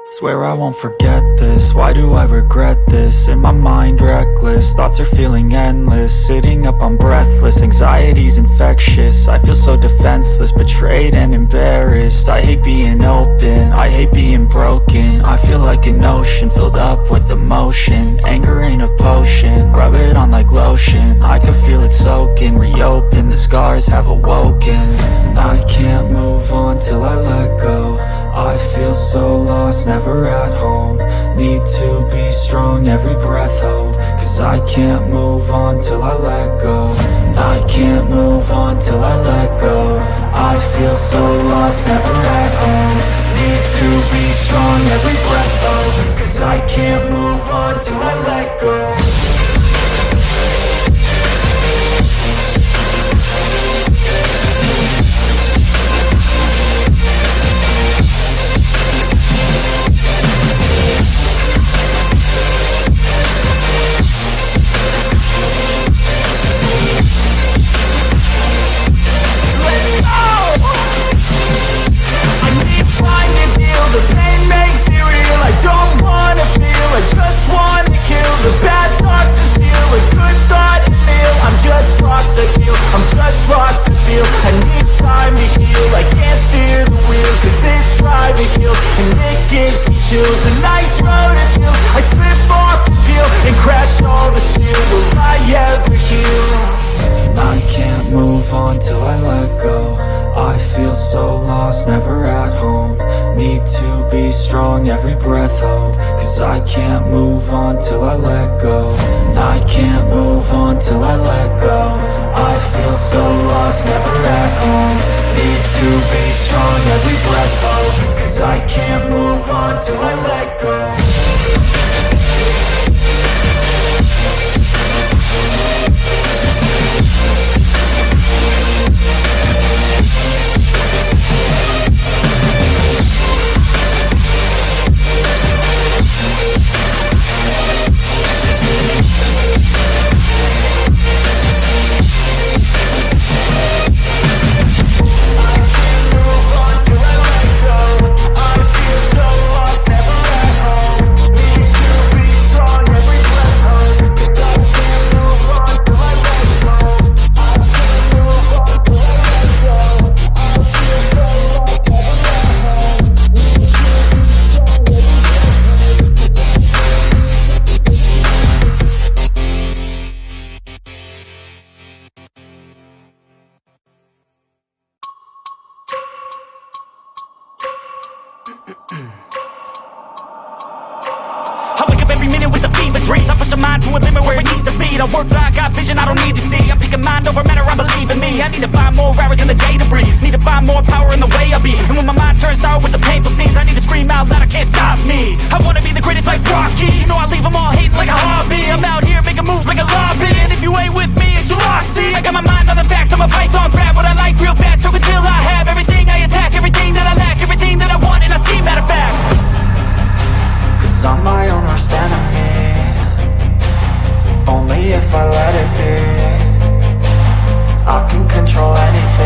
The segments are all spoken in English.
Swear I won't forget this, why do I regret this? In my mind reckless, thoughts are feeling endless. Sitting up, I'm breathless, anxiety's infectious. I feel so defenseless, betrayed and embarrassed. I hate being open, I hate being broken. I feel like an ocean filled up with emotion. Anger ain't a potion, rub it on like lotion. I can feel it soaking, reopen, the scars have awoken. I can't move on till I let go. I feel so lost, never at home. Need to be strong, every breath hold. Cause I can't move on till I let go. I can't move on till I let go. I feel so lost, never at home. Need to be strong, every breath hold. Cause I can't move on till I let go. A nice road it feels. I slip off the peel and crash all the steel. Will I ever heal? I can't move on till I let go. I feel so lost, never at home. Need to be strong, every breath hold. Cause I can't move on till I let go. I can't move on till I let go. I feel so lost, never at home. Need to be strong, every breath hold. Cause I can't move on till I let go. I wake up every minute with the fever dreams. I push my mind to a limit where it needs to be. I work blind, got vision I don't need to see. I'm picking mind over matter, I believe in me. I need to find more hours in the day to breathe. Need to find more power in the way I be. And when my mind turns sour with the painful scenes, I need to scream out loud, I can't stop me. I wanna be the greatest like Rocky. You know I leave them all hating like a hobby. I'm out here making moves like a lobby. And if you ain't with me, it's your loss, see. I got my mind on the facts, I'm a python, grab what I like real fast. So until I have everything I attack, everything that I lack, everything that I want, and I see, matter of fact. Cause I'm my own worst enemy. Only if I let it be. I can control anything.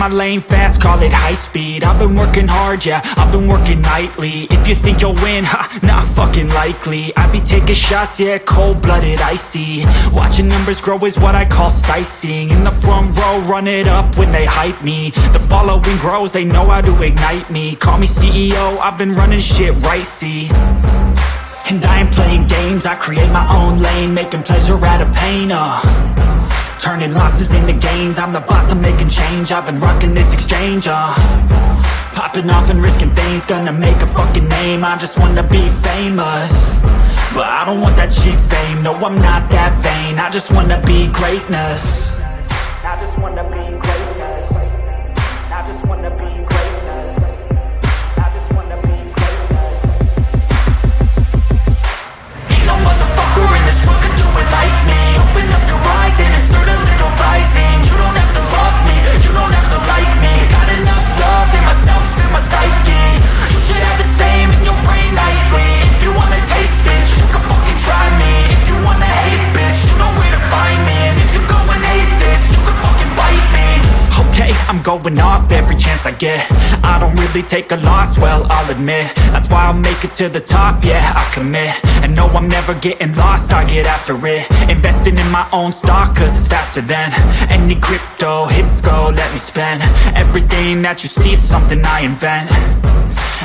my lane fast, call it high speed. I've been working hard, yeah, I've been working nightly. If you think you'll win, ha, not fucking likely. I be taking shots, yeah, cold-blooded, icy. Watching numbers grow is what I call sightseeing. In the front row, run it up when they hype me. The following grows, they know how to ignite me. Call me CEO, I've been running shit right, see. And I ain't playing games, I create my own lane, making pleasure out of pain, turning losses into gains. I'm the boss, I'm making change. I've been rocking this exchange, popping off and risking things. Gonna make a fucking name, I just wanna be famous. But I don't want that cheap fame, no I'm not that vain. I just wanna be greatness. I just wanna be greatness. I just wanna be greatness. I just wanna be greatness. Ain't no motherfucker in this world could do it like me. Open up your eyes and insert a little rising. You don't have to love me, you don't have to like me. Got enough love in myself, in my psyche. You should have the same in your brain nightly. If you wanna taste, bitch, you can fucking try me. If you wanna hate, bitch, you know where to find me. And if you go and hate this, you can fucking bite me. Okay, I'm going off every chance I get. I don't really take a loss, well, I'll admit. That's why I'll make it to the top, yeah, I commit. And no, I'm never getting lost, I get after it. Investing in my own stock, cause it's faster than any crypto hits go, let me spend. Everything that you see is something I invent.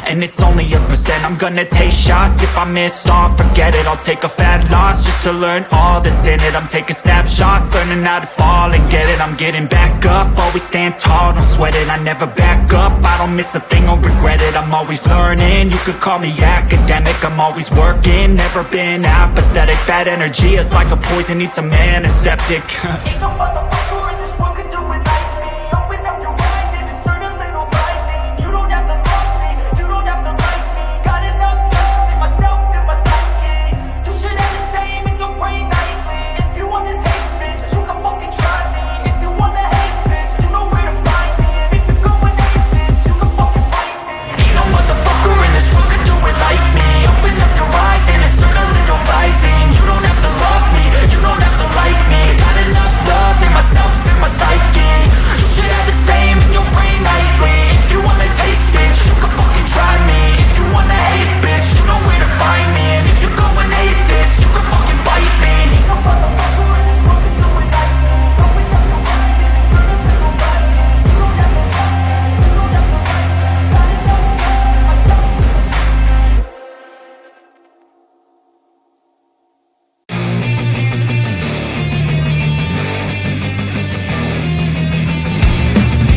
And it's only a percent. I'm gonna take shots. If I miss all, forget it. I'll take a fat loss just to learn all that's in it. I'm taking snapshots, learning how to fall and get it. I'm getting back up, always stand tall, don't sweat it. I never back up, I don't miss a thing or regret it. I'm always learning, you could call me academic. I'm always working, never been apathetic. Bad energy is like a poison, needs some antiseptic. Ain't no motherfucker in this world could do it like me. Open up your eyes and insert a little rising. You don't have to love me, you don't have to like me. Got enough love in myself, in my psyche. You should have the same in your brain nightly. If you wanna taste, bitch, you can fucking try me. If you wanna hate, bitch, you know where to find me. And if you go and hate this, you can fucking fight me. Ain't no motherfucker in this world could do it like me. Open up your eyes and insert a little rising. You don't have to love me, you don't have to like me. Got enough love in myself, in my psyche. You should have the same in your brain nightly. If you wanna taste, bitch, you can fucking try me. If you wanna hate, bitch, you know where to find me. And if you go and hate this, you can fucking bite me. Ain't no motherfucker in this world could do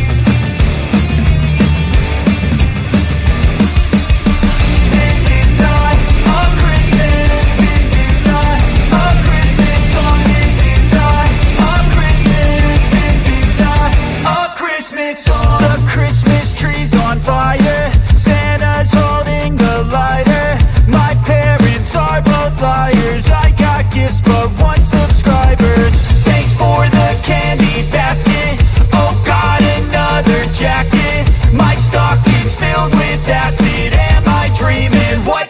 it like me. Open up your eyes and insert a little rising. You don't have to love me, you don't have to like me. Got enough love in myself.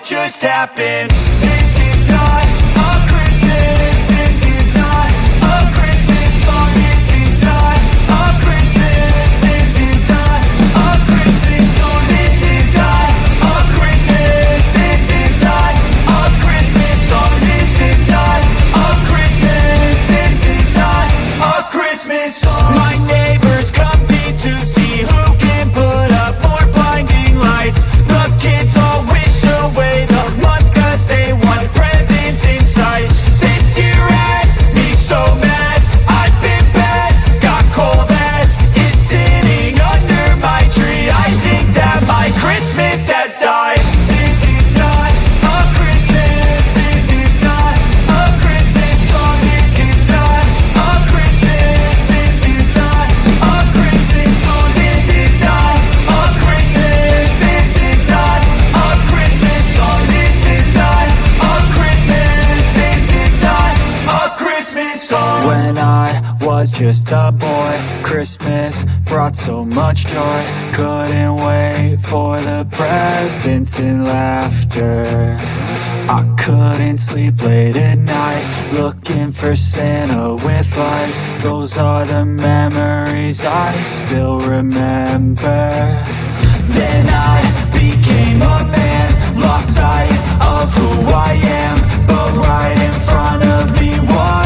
Just happened. This is not a Christmas. This is not a Christmas song. This is not a Christmas. This is not a Christmas song. This is not a Christmas. This is not a Christmas song. This is not a Christmas. This is not a Christmas song. My neighbors compete to see who can put up more blinding lights. The kids all wish away the month cause they want presents inside. This year had me so mad. I've been bad, got coal that is sitting under my tree. I think that my Christmas has died. This is not a Christmas. This is not a Christmas song. This is not a Christmas. This is not a Christmas song. This is not a Christmas. This is not a Christmas song. This is not a Christmas. This is not a Christmas song. When I was just a boy, Christmas brought so much joy. Couldn't wait for the presents and laughter. I couldn't sleep late at night, looking for Santa with lights. Those are the memories I still remember. Then I became a man, lost sight of who I am, but right in front of me was